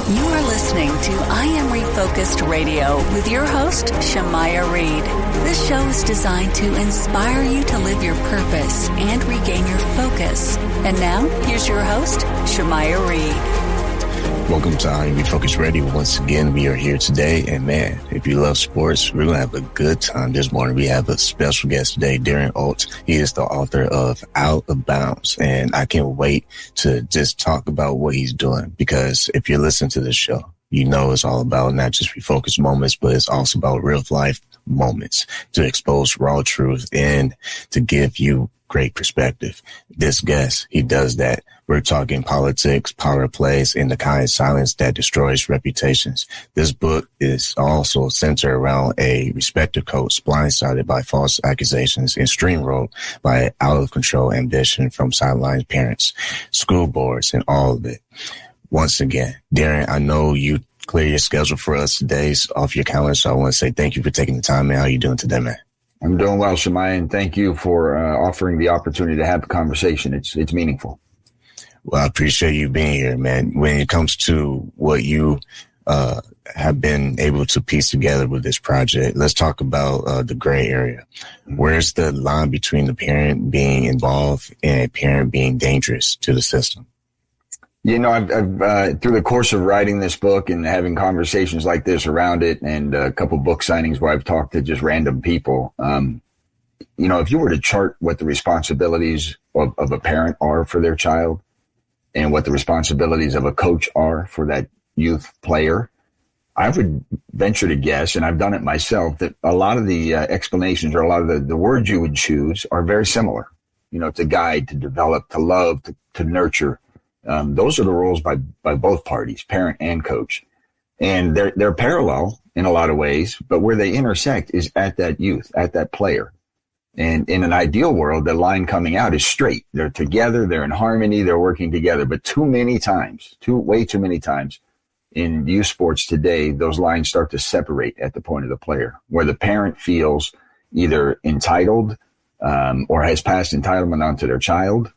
You are listening to I Am Refocused Radio with your host, Shamaya Reed. This show is designed to inspire you to live your purpose and regain your focus. And now, here's your host, Shamaya Reed. Welcome to I Am Refocused Radio. Once again, we are here today. And man, if you love sports, we're going to have a good time this morning. We have a special guest today, Darren Ault. He is the author of Out of Bounds. And I can't wait to just talk about what he's doing, because if you listen to this show, you know it's all about not just refocused moments, but it's also about real life moments to expose raw truth and to give you great perspective. This guest, he does that. We're talking politics, power plays, and the kind of silence that destroys reputations. This book is also centered around a respected coach blindsided by false accusations and steamrolled by out of control ambition from sidelined parents, school boards, and all of it. Once again, Darren, I know you clear your schedule for us today off your calendar, so I want to say thank you for taking the time, man. How are you doing today, man? I'm doing well, Shemai, and thank you for offering the opportunity to have a conversation. It's meaningful. Well, I appreciate you being here, man. When it comes to what you have been able to piece together with this project, let's talk about the gray area. Where's the line between the parent being involved and a parent being dangerous to the system? You know, I've through the course of writing this book and having conversations like this around it, and a couple book signings where I've talked to just random people, you know, if you were to chart what the responsibilities of a parent are for their child and what the responsibilities of a coach are for that youth player, I would venture to guess, and I've done it myself, that a lot of the explanations or a lot of the words you would choose are very similar. You know, to guide, to develop, to love, to nurture. Those are the roles by both parties, parent and coach. And they're parallel in a lot of ways, but where they intersect is at that youth, at that player. And in an ideal world, the line coming out is straight. They're together, they're in harmony, they're working together. But way too many times in youth sports today, those lines start to separate at the point of the player, where the parent feels either entitled or has passed entitlement onto their child,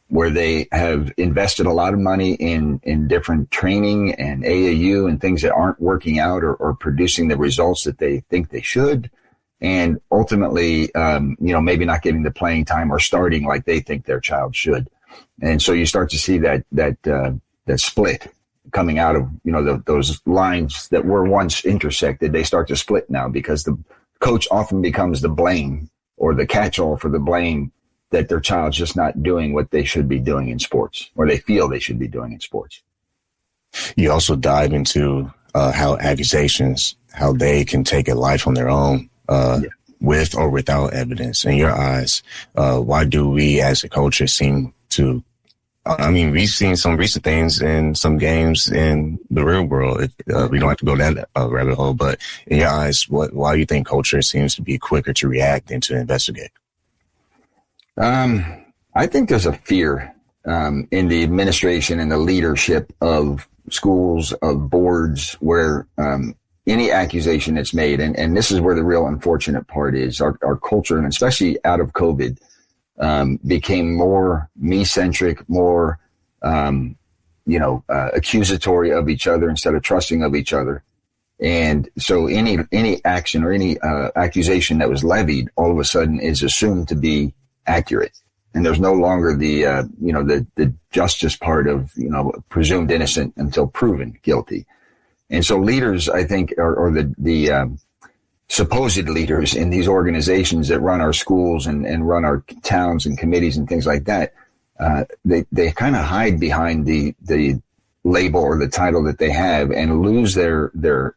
where they have invested a lot of money in different training and AAU and things that aren't working out or producing the results that they think they should. And ultimately, you know, maybe not getting the playing time or starting like they think their child should. And so you start to see that split coming out of, you know, those lines that were once intersected. They start to split now because the coach often becomes the blame or the catch-all for the blame that their child's just not doing what they should be doing in sports, or they feel they should be doing in sports. You also dive into how accusations, how they can take a life on their own, with or without evidence. In your eyes, why do we as a culture seem to, I mean, we've seen some recent things in some games in the real world. We don't have to go down that rabbit hole, but in your eyes, why do you think culture seems to be quicker to react than to investigate? I think there's a fear in the administration and the leadership of schools, of boards, where any accusation that's made, and this is where the real unfortunate part is, our culture, and especially out of COVID, became more me-centric, more, accusatory of each other instead of trusting of each other. And so any action or any accusation that was levied all of a sudden is assumed to be accurate. And there's no longer the justice part of, presumed innocent until proven guilty. And so leaders, I think, or the supposed leaders in these organizations that run our schools and run our towns and committees and things like that, they kind of hide behind the label or the title that they have and lose their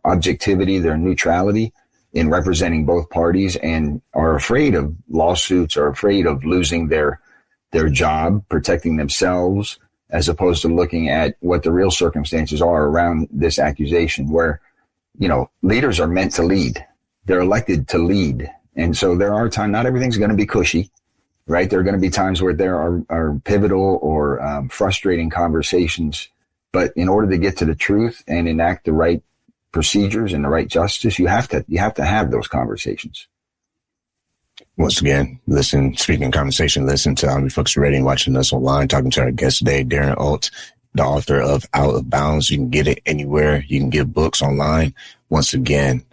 objectivity, their neutrality in representing both parties, and are afraid of lawsuits, are afraid of losing their job, protecting themselves, as opposed to looking at what the real circumstances are around this accusation, where, leaders are meant to lead. They're elected to lead. And so there are times, not everything's going to be cushy, right? There are going to be times where there are pivotal or frustrating conversations. But in order to get to the truth and enact the right procedures and the right justice, you have to have those conversations. Once again, listen to I Am Refocused Radio, watching us online, talking to our guest today, Darren Ault. the author of Out of Bounds. You can get it anywhere. You can get books online. Once again,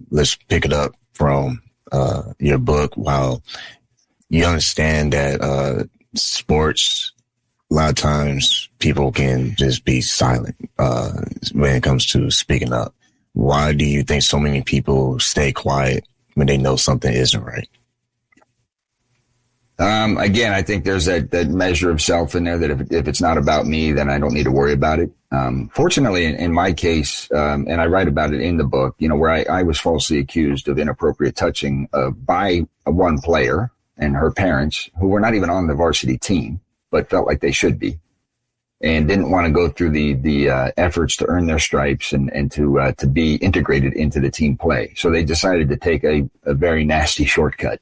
let's pick it up from your book. While you understand that sports, a lot of times people can just be silent when it comes to speaking up. Why do you think so many people stay quiet when they know something isn't right? Again, I think there's that measure of self in there that if it's not about me, then I don't need to worry about it. Fortunately, in my case, and I write about it in the book, where I was falsely accused of inappropriate touching by one player and her parents, who were not even on the varsity team, but felt like they should be, and didn't want to go through the efforts to earn their stripes and to be integrated into the team play. So they decided to take a very nasty shortcut,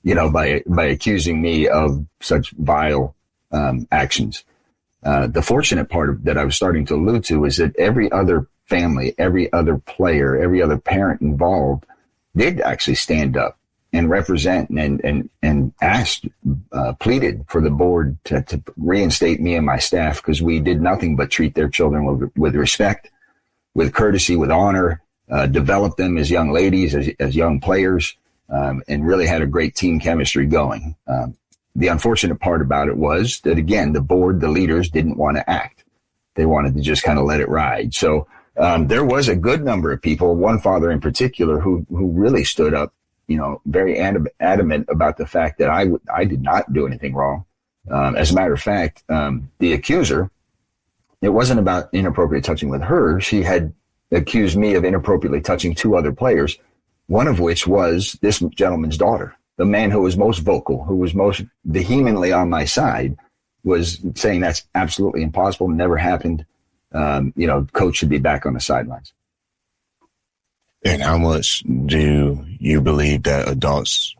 by accusing me of such vile actions. The fortunate part that I was starting to allude to is that every other family, every other player, every other parent involved did actually stand up and represent and asked, pleaded for the board to reinstate me and my staff, because we did nothing but treat their children with respect, with courtesy, with honor, develop them as young ladies, as young players, and really had a great team chemistry going. The unfortunate part about it was that, again, the board, the leaders didn't want to act. They wanted to just kind of let it ride. So there was a good number of people, one father in particular, who really stood up, very adamant about the fact that I did not do anything wrong. As a matter of fact, the accuser, it wasn't about inappropriate touching with her. She had accused me of inappropriately touching two other players, one of which was this gentleman's daughter. The man who was most vocal, who was most vehemently on my side, was saying that's absolutely impossible, never happened. Coach should be back on the sidelines. And how much do you believe that adults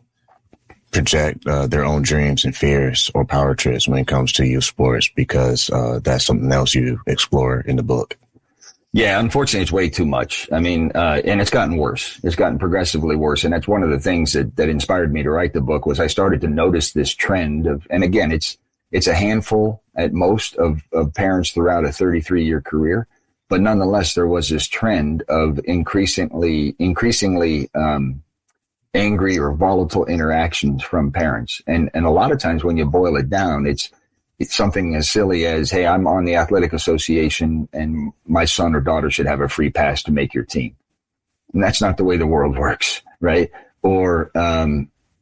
project their own dreams and fears or power trips when it comes to youth sports? Because that's something else you explore in the book. Yeah, unfortunately, it's way too much. I mean, and it's gotten worse. It's gotten progressively worse. And that's one of the things that inspired me to write the book, was I started to notice this trend of, and again, it's a handful at most of parents throughout a 33-year career. But nonetheless, there was this trend of increasingly angry or volatile interactions from parents. And a lot of times when you boil it down, it's something as silly as, hey, I'm on the athletic association and my son or daughter should have a free pass to make your team. And that's not the way the world works, right? Or,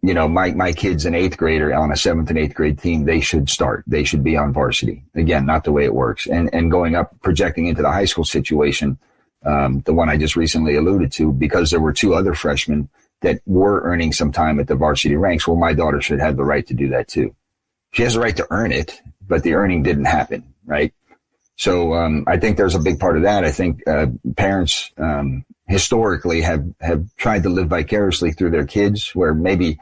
my kid's an 8th grader on a 7th and 8th grade team. They should start. They should be on varsity. Again, not the way it works. And going up, projecting into the high school situation, the one I just recently alluded to, because there were two other freshmen that were earning some time at the varsity ranks. Well, my daughter should have the right to do that too. She has the right to earn it, but the earning didn't happen, right? So I think there's a big part of that. I think parents historically have tried to live vicariously through their kids, where maybe,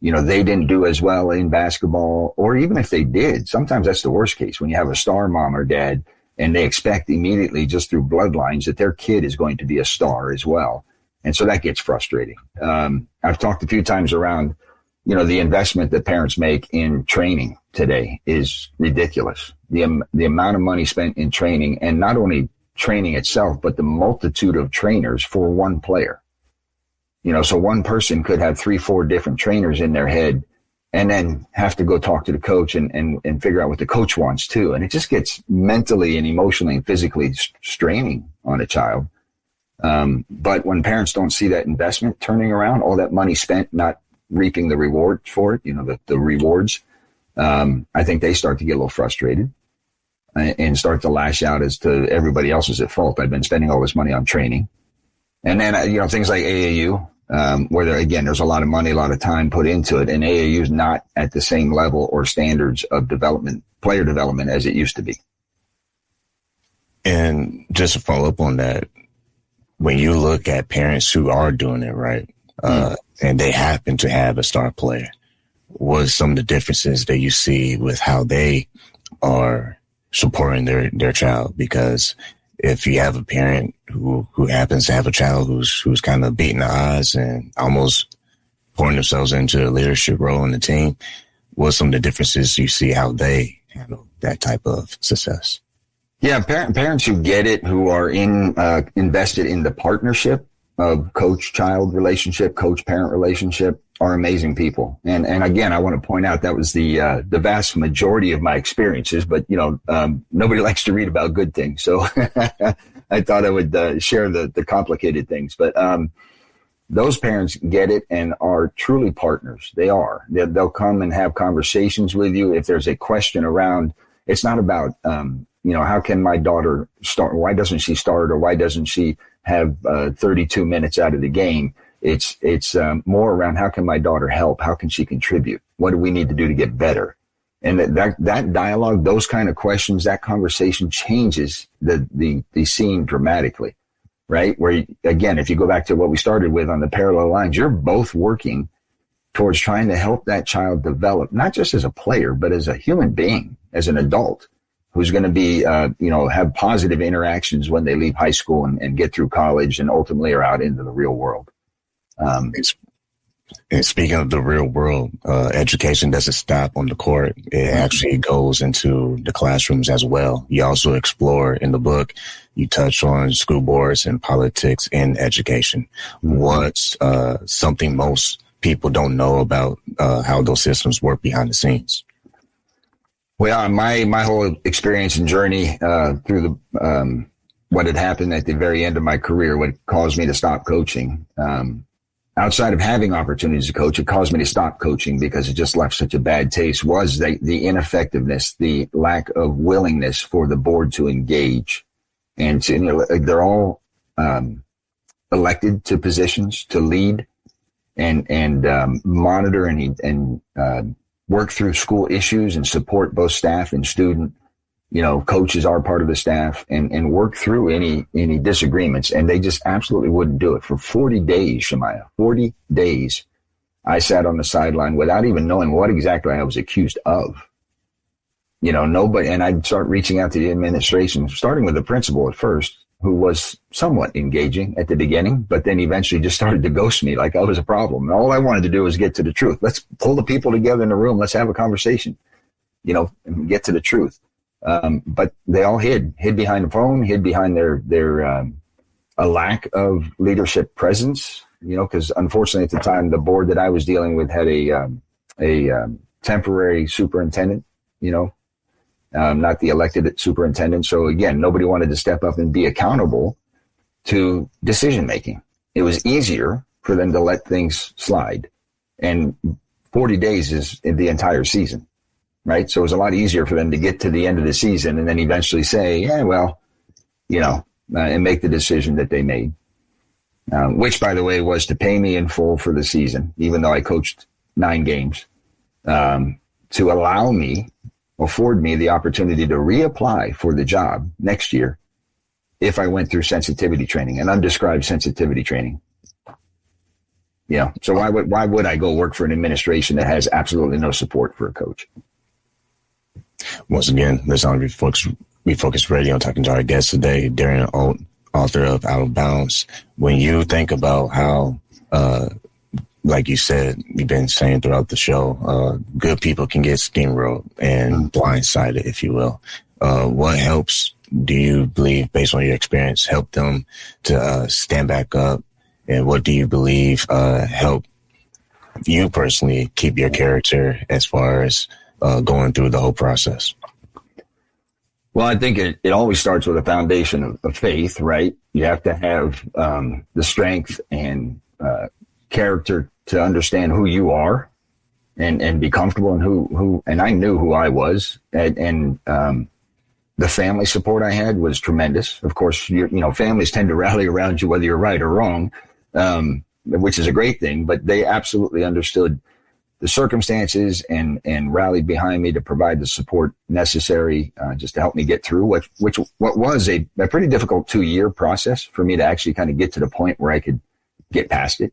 they didn't do as well in basketball, or even if they did, sometimes that's the worst case, when you have a star mom or dad and they expect immediately just through bloodlines that their kid is going to be a star as well. And so that gets frustrating. I've talked a few times around, the investment that parents make in training today is ridiculous. The amount of money spent in training, and not only training itself, but the multitude of trainers for one player. So one person could have 3-4 different trainers in their head, and then have to go talk to the coach and figure out what the coach wants too. And it just gets mentally and emotionally and physically straining on a child. But when parents don't see that investment turning around, all that money spent not reaping the reward for it, the rewards, I think they start to get a little frustrated and start to lash out as to everybody else is at fault. I've been spending all this money on training. And then, things like AAU, where there's a lot of money, a lot of time put into it, and AAU is not at the same level or standards of player development as it used to be. And just to follow up on that, when you look at parents who are doing it right, and they happen to have a star player, what are some of the differences that you see with how they are supporting their child? Because if you have a parent who happens to have a child who's kind of beating the odds and almost pouring themselves into a leadership role in the team, what are some of the differences you see how they handle that type of success? Yeah, parents who get it, who are invested in the partnership of coach-child relationship, coach-parent relationship, are amazing people. And again, I want to point out that was the vast majority of my experiences, but nobody likes to read about good things. So I thought I would share the complicated things, but those parents get it and are truly partners. They are. They'll come and have conversations with you. If there's a question around, it's not about, how can my daughter start? Why doesn't she start, or why doesn't she have 32 minutes out of the game? It's more around, how can my daughter help? How can she contribute? What do we need to do to get better? And that dialogue, those kind of questions, that conversation changes the scene dramatically, right? Where, again, if you go back to what we started with on the parallel lines, you're both working towards trying to help that child develop, not just as a player, but as a human being, as an adult who's going to be, have positive interactions when they leave high school and get through college and ultimately are out into the real world. And speaking of the real world, education doesn't stop on the court. It actually goes into the classrooms as well. You also explore in the book, you touch on school boards and politics in education. What's something most people don't know about how those systems work behind the scenes? Well, my whole experience and journey through what had happened at the very end of my career, what caused me to stop coaching, outside of having opportunities to coach, it caused me to stop coaching because it just left such a bad taste, was the ineffectiveness, the lack of willingness for the board to engage. And they're all elected to positions to lead and monitor and work through school issues and support both staff and student. Coaches are part of the staff and work through any disagreements. And they just absolutely wouldn't do it. For 40 days, Shemaiah, 40 days, I sat on the sideline without even knowing what exactly I was accused of. Nobody, and I'd start reaching out to the administration, starting with the principal at first, who was somewhat engaging at the beginning, but then eventually just started to ghost me like I was a problem. And all I wanted to do was get to the truth. Let's pull the people together in the room. Let's have a conversation, and get to the truth. But they all hid behind the phone, hid behind their a lack of leadership presence, because unfortunately at the time, the board that I was dealing with had a temporary superintendent, not the elected superintendent. So again, nobody wanted to step up and be accountable to decision making. It was easier for them to let things slide. And 40 days is the entire season. Right. So it was a lot easier for them to get to the end of the season and then eventually say, and make the decision that they made, which, by the way, was to pay me in full for the season, even though I coached 9 games, to afford me the opportunity to reapply for the job next year if I went through sensitivity training, an undescribed sensitivity training. So why would I go work for an administration that has absolutely no support for a coach? Once again, this is on Refocus Radio, talking to our guest today, Darren Ault, author of Out of Bounds. When you think about how, like you said, you've been saying throughout the show, good people can get steamrolled and blindsided, if you will. What helps, do you believe, based on your experience, help them to stand back up? And what do you believe help you personally keep your character as far as going through the whole process? Well, I think it always starts with a foundation of faith, right? You have to have the strength and character to understand who you are and be comfortable in who, and I knew who I was. And the family support I had was tremendous. Of course, families tend to rally around you whether you're right or wrong, which is a great thing, but they absolutely understood the circumstances and rallied behind me to provide the support necessary just to help me get through what was a pretty difficult 2-year process for me to actually kind of get to the point where I could get past it.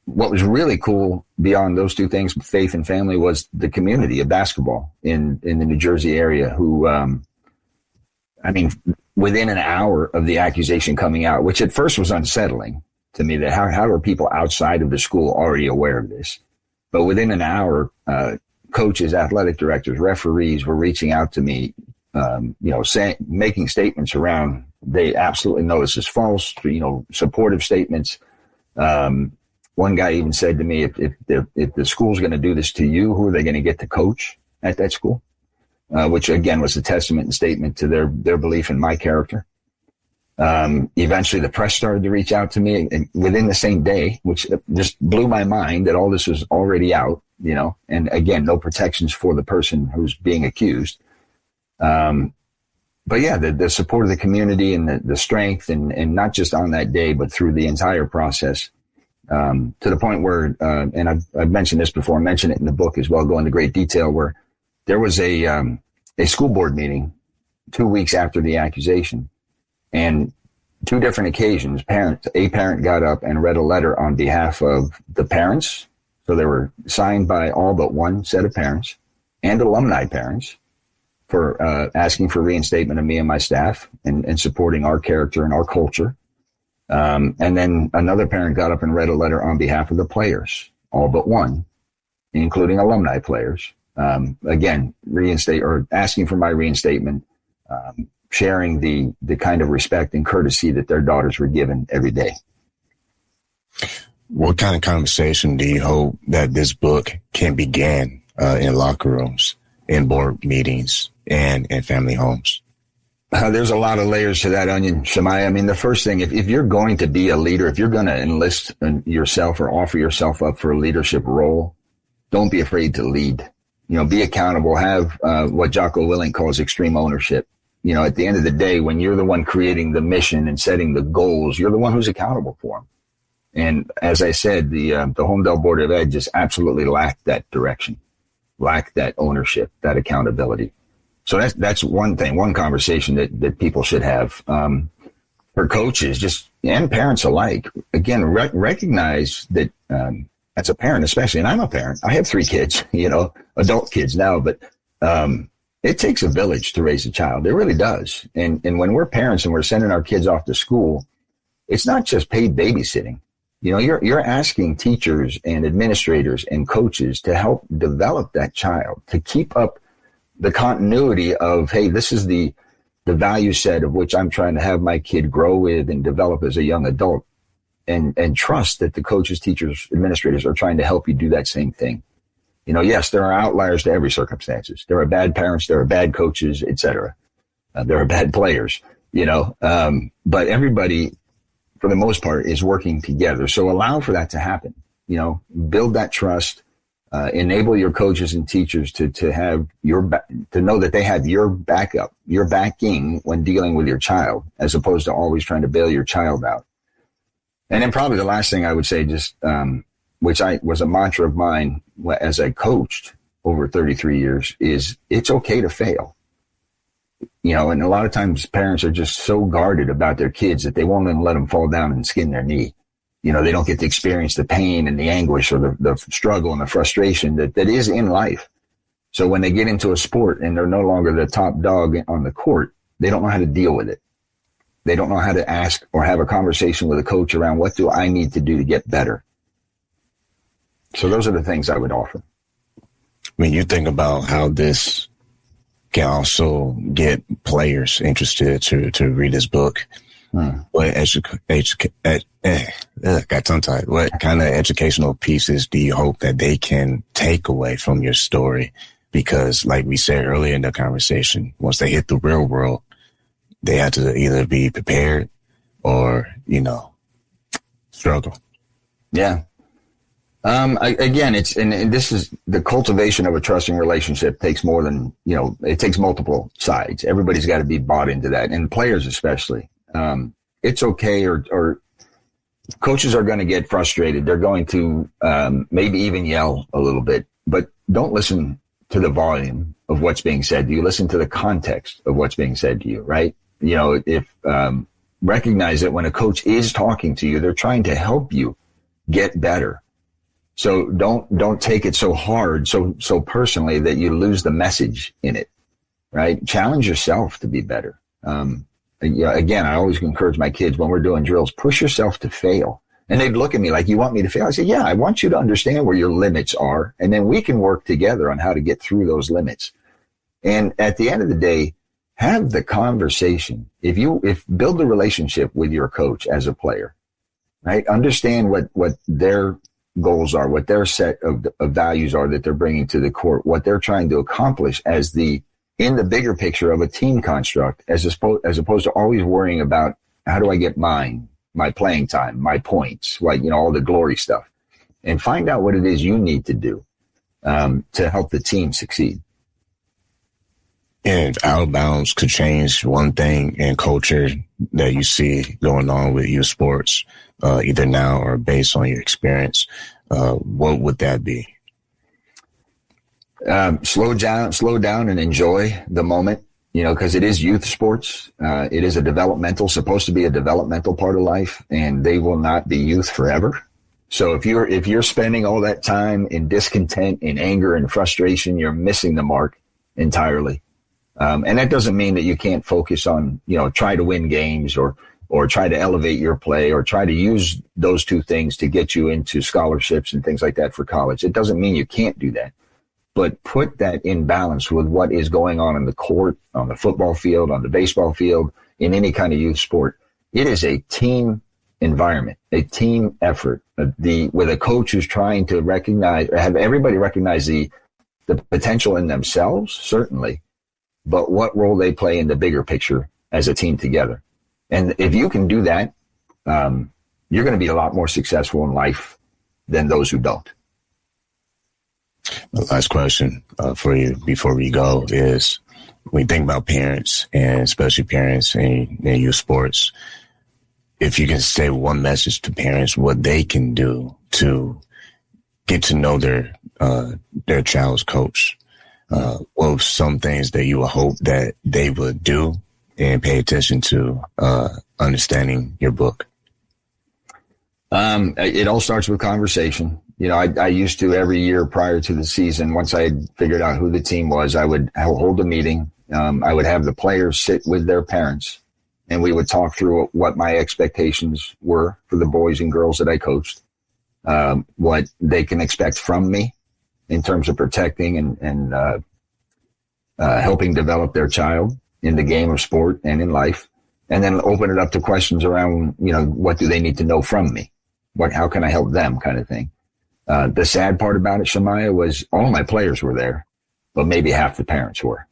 What was really cool beyond those two things, faith and family, was the community of basketball in the New Jersey area who, within an hour of the accusation coming out, which at first was unsettling to me, that how are people outside of the school already aware of this? But within an hour, coaches, athletic directors, referees were reaching out to me making statements around, they absolutely know this is false, supportive statements. One guy even said to me, if the school's going to do this to you, who are they going to get to coach at that school? Which again was a testament and statement to their belief in my character. Eventually the press started to reach out to me and within the same day, which just blew my mind that all this was already out, and again, no protections for the person who's being accused. But yeah, the support of the community and the strength and not just on that day, but through the entire process, to the point where, and I've mentioned this before, I mentioned it in the book as well, go into great detail, where there was a school board meeting 2 weeks after the accusation, and 2 different occasions, a parent got up and read a letter on behalf of the parents. So they were signed by all but one set of parents and alumni parents for asking for reinstatement of me and my staff and supporting our character and our culture. And then another parent got up and read a letter on behalf of the players, all but one, including alumni players. Again, asking for my reinstatement, sharing the kind of respect and courtesy that their daughters were given every day. What kind of conversation do you hope that this book can begin in locker rooms, in board meetings, and in family homes? There's a lot of layers to that onion, Shemaiah. I mean, the first thing, if you're going to be a leader, if you're going to enlist yourself or offer yourself up for a leadership role, don't be afraid to lead. Be accountable, have what Jocko Willink calls extreme ownership. At the end of the day, when you're the one creating the mission and setting the goals, you're the one who's accountable for them. And as I said, the Homedale Board of Ed just absolutely lacked that direction, lacked that ownership, that accountability. So that's one thing, one conversation that people should have. For coaches, and parents alike, again, recognize that as a parent, especially, and I'm a parent, I have 3 kids, adult kids now, but it takes a village to raise a child. It really does. And when we're parents and we're sending our kids off to school, it's not just paid babysitting. You're asking teachers and administrators and coaches to help develop that child, to keep up the continuity of, hey, this is the value set of which I'm trying to have my kid grow with and develop as a young adult, and trust that the coaches, teachers, administrators are trying to help you do that same thing. Yes, there are outliers to every circumstances. There are bad parents, there are bad coaches, etc. There are bad players, but everybody, for the most part, is working together. So allow for that to happen, build that trust, enable your coaches and teachers to have to know that they have your backup, your backing when dealing with your child, as opposed to always trying to bail your child out. And then probably the last thing I would say, which was a mantra of mine as I coached over 33 years, is it's okay to fail. And a lot of times parents are just so guarded about their kids that they won't even let them fall down and skin their knee. They don't get to experience the pain and the anguish or the struggle and the frustration that is in life. So when they get into a sport and they're no longer the top dog on the court, they don't know how to deal with it. They don't know how to ask or have a conversation with a coach around, what do I need to do to get better? So those are the things I would offer. When you think about how this can also get players interested to read this book, what got tongue-tied. What kind of educational pieces do you hope that they can take away from your story? Because like we said earlier in the conversation, once they hit the real world, they have to either be prepared or, struggle. Yeah. Again, and this is the cultivation of a trusting relationship takes more than, it takes multiple sides. Everybody's got to be bought into that, and players especially. It's okay, or coaches are going to get frustrated. They're going to maybe even yell a little bit, but don't listen to the volume of what's being said to you. Listen to the context of what's being said to you, right? Recognize that when a coach is talking to you, they're trying to help you get better. So don't take it so hard, so personally that you lose the message in it, right? Challenge yourself to be better. Again, I always encourage my kids when we're doing drills, push yourself to fail. And they'd look at me like, you want me to fail? I say, yeah, I want you to understand where your limits are, and then we can work together on how to get through those limits. And at the end of the day, have the conversation. If build a relationship with your coach as a player, right? Understand what their goals are, what their set of values are that they're bringing to the court, what they're trying to accomplish in the bigger picture of a team construct, as opposed to always worrying about how do I get my playing time, my points, all the glory stuff, and find out what it is you need to do to help the team succeed. And out of bounds could change one thing in culture that you see going on with youth sports, either now or based on your experience. What would that be? Slow down and enjoy the moment, because it is youth sports. It is supposed to be a developmental part of life, and they will not be youth forever. So if you're spending all that time in discontent, in anger and frustration, you're missing the mark entirely. And that doesn't mean that you can't focus on, try to win games or try to elevate your play or try to use those two things to get you into scholarships and things like that for college. It doesn't mean you can't do that, but put that in balance with what is going on the court, on the football field, on the baseball field, in any kind of youth sport. It is a team environment, a team effort, with a coach who's trying to have everybody recognize the potential in themselves, certainly, but what role they play in the bigger picture as a team together. And if you can do that, you're going to be a lot more successful in life than those who don't. The last question for you before we go is, when you think about parents, and especially parents in youth sports, if you can say one message to parents, what they can do to get to know their child's coach, what are some things that you would hope that they would do and pay attention to understanding your book? It all starts with conversation. I used to, every year prior to the season, once I had figured out who the team was, I would hold a meeting. I would have the players sit with their parents, and we would talk through what my expectations were for the boys and girls that I coached, what they can expect from me in terms of protecting and helping develop their child in the game of sport and in life, and then open it up to questions around, what do they need to know from me? How can I help them, kind of thing. The sad part about it, Shemaiah, was all my players were there, but maybe half the parents were,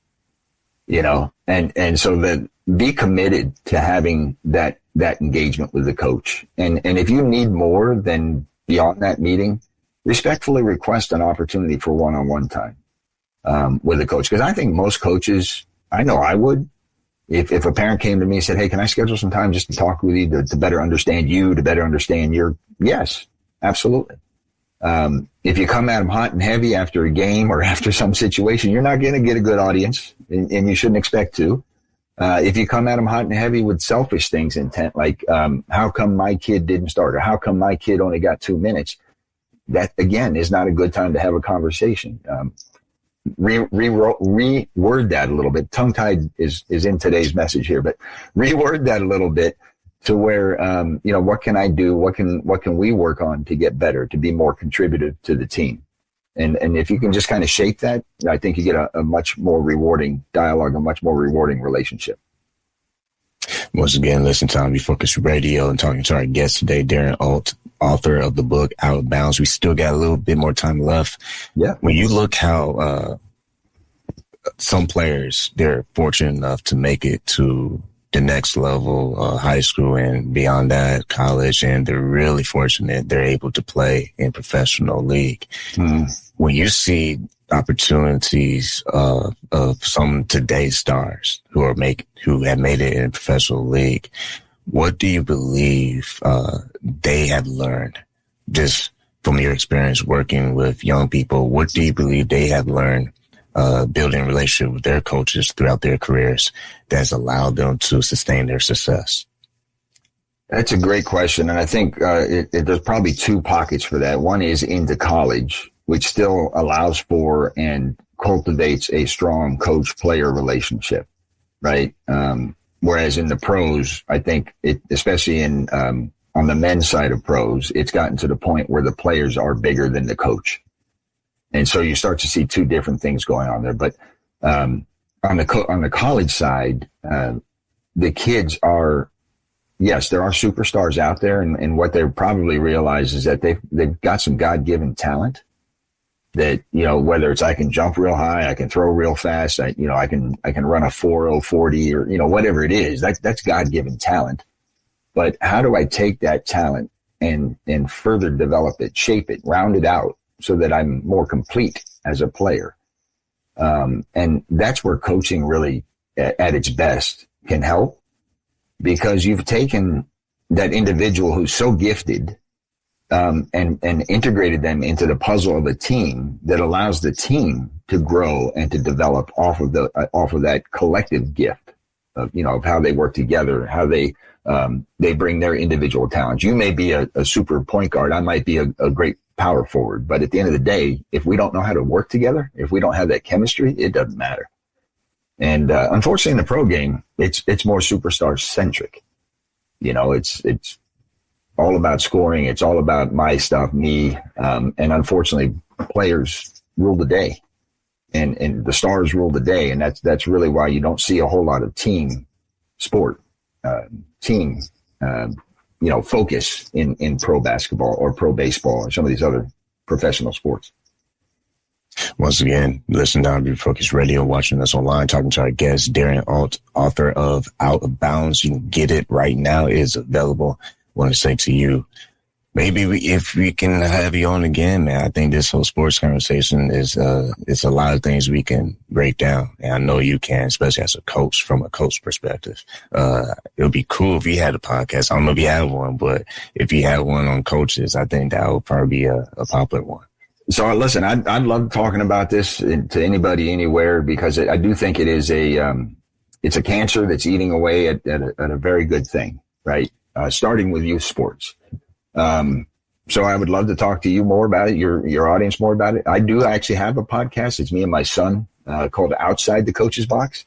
and so that be committed to having that engagement with the coach. And if you need more than beyond that meeting, respectfully request an opportunity for one-on-one time with a coach. Because I think most coaches, I know I would, if a parent came to me and said, hey, can I schedule some time just to talk with you to better understand you, to better understand yes, absolutely. If you come at them hot and heavy after a game or after some situation, you're not going to get a good audience, and you shouldn't expect to. If you come at them hot and heavy with selfish things intent, like how come my kid didn't start, or how come my kid only got 2 minutes, that, again, is not a good time to have a conversation. Reword that a little bit. Tongue-tied is in today's message here, but reword that a little bit to where, what can I do? What can we work on to get better, to be more contributive to the team? And if you can just kind of shape that, I think you get a much more rewarding dialogue, a much more rewarding relationship. Once again, listen to On Focus Radio and talking to our guest today, Darren Ault, author of the book Out of Bounds. We still got a little bit more time left. Yeah. When you look how some players, they're fortunate enough to make it to the next level, high school and beyond that, college, and they're really fortunate they're able to play in professional league. Mm. When you see opportunities of some today's stars who have made it in a professional league, what do you believe they have learned, just from your experience working with young people? What do you believe they have learned building a relationship with their coaches throughout their careers that's allowed them to sustain their success? That's a great question. And I think there's probably two pockets for that. One is into college, which still allows for and cultivates a strong coach-player relationship, right? Whereas in the pros, I think especially on the men's side of pros, it's gotten to the point where the players are bigger than the coach. And so you start to see two different things going on there. But on the college side, the kids are, yes, there are superstars out there, and what they probably realize is that they've got some God-given talent that, whether it's I can jump real high, I can throw real fast, I can run a 4.040 or, whatever it is, that's God-given talent. But how do I take that talent and further develop it, shape it, round it out so that I'm more complete as a player? And that's where coaching really at its best can help, because you've taken that individual who's so gifted, and integrated them into the puzzle of a team that allows the team to grow and to develop off of that collective gift of how they work together, how they bring their individual talents. You may be a super point guard. I might be a great power forward, but at the end of the day, if we don't know how to work together, if we don't have that chemistry, it doesn't matter. And unfortunately, in the pro game, it's more superstar centric. It's all about scoring. It's all about my stuff, me. And unfortunately, players rule the day, and the stars rule the day. And that's really why you don't see a whole lot of team sport, focus in pro basketball or pro baseball or some of these other professional sports. Once again, listen down to Be Focused Radio, watching us online, talking to our guest, Darren Ault, author of Out of Bounds. You can get it right now. It is available. I want to say to you, maybe if we can have you on again, man, I think this whole sports conversation is, it's a lot of things we can break down. And I know you can, especially as a coach, from a coach perspective. It would be cool if you had a podcast. I don't know if you have one, but if you had one on coaches, I think that would probably be a popular one. So listen, I love talking about this to anybody, anywhere, because I do think it is it's a cancer that's eating away at a very good thing, right? Starting with youth sports. So I would love to talk to you more about it, your audience more about it. I do actually have a podcast. It's me and my son, called Outside the Coach's Box,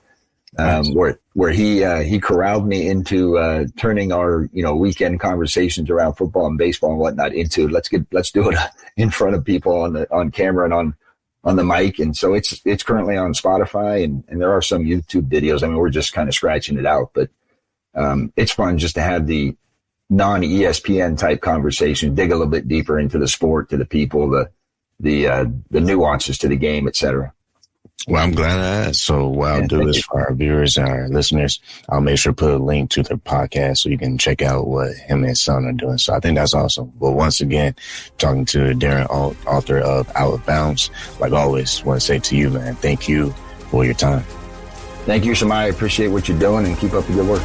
where he corralled me into, turning our, weekend conversations around football and baseball and whatnot into, let's do it in front of people on camera and on the mic. And so it's currently on Spotify, and there are some YouTube videos. I mean, we're just kind of scratching it out, but it's fun just to have the non-ESPN type conversation, dig a little bit deeper into the sport, to the people, the nuances to the game, etc. Well, I'm glad I asked. So what I'll do is, for our viewers and our listeners, I'll make sure to put a link to their podcast so you can check out what him and his son are doing. So I think that's awesome. But once again, talking to Darren Ault, author of Out of Bounds, like always, want to say to you, man, thank you for your time. Thank you, Shemai. I appreciate what you're doing, and keep up the good work.